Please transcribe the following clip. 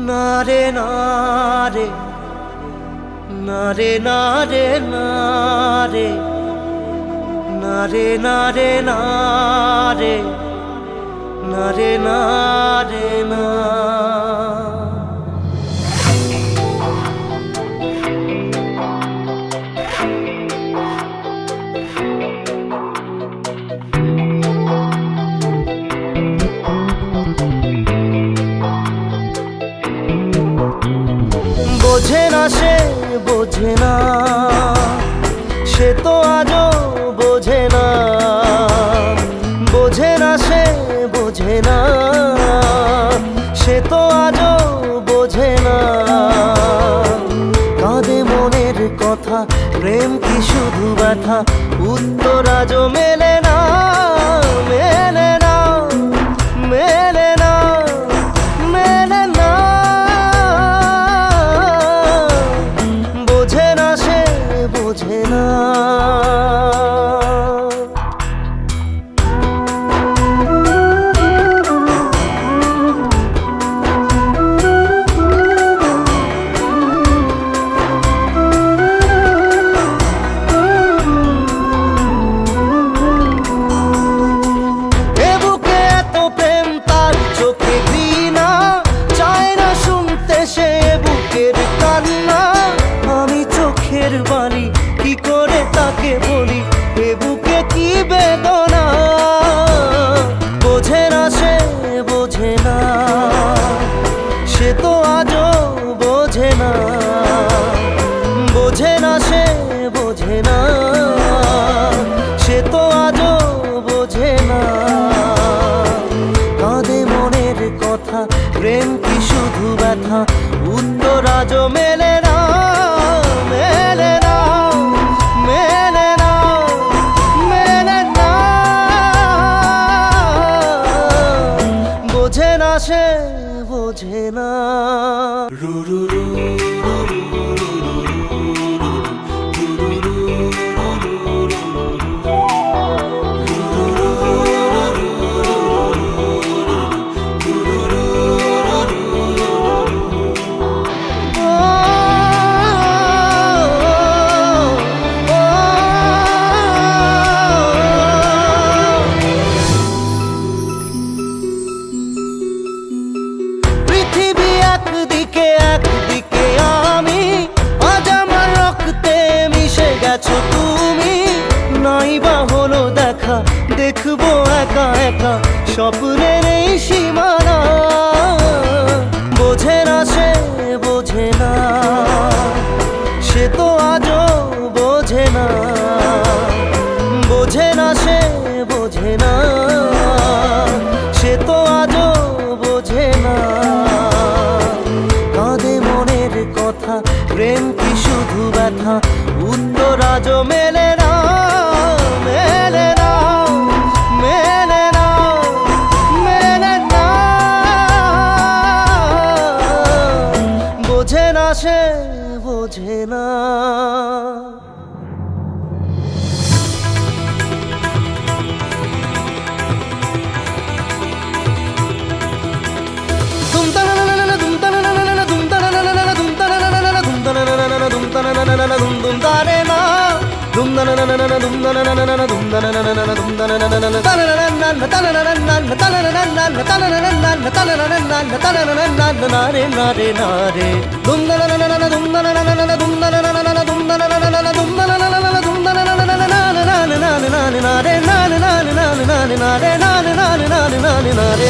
নারে নারে নারে নারে নারে নারে নারে নারে নারে নারে না। বোঝে না সে বোঝে না, সে তো আজও বোঝে না। বোঝে না সে বোঝে না, সে তো আজও বোঝে না। কাঁদে মনের কথা, প্রেম কি শুধু ব্যথা, উত্তর আজও মেলে না, মেলে না, মেলে না, মেলে না। বোঝে না সে বোঝে না। বাণী কি করে তাকে বলি, এ বুকে কি বেদনা। বোঝে না সে বোঝে না, সে তো আজও বোঝে না। বোঝে না সে বোঝে না, সে তো আজও বোঝে না। কাঁদে মনের কথা, প্রেম কি শুধু ব্যথা, উত্তর আজও মেলে না, মেলে না, মেলে না, মেলে না। বোঝে না সে বোঝে না। একদিকে একদিকে আমি, আজ আমার রক্তে মিশে গেছো তুমি। নাই বা হলো দেখা, দেখবো একা একা স্বপ্নের এই সীমানা। বোঝে না সে বোঝে না, সে তো আজও বোঝে না। বোঝে না সে বোঝে না, সে তো আজও বোঝে না। কাঁদে মনের কথা, প্রেম কি শুধু ব্যথা, উত্তর আজও মেলে না, মেলে না, মেলে না, মেলে না। বোঝে না সে বোঝে না। নারে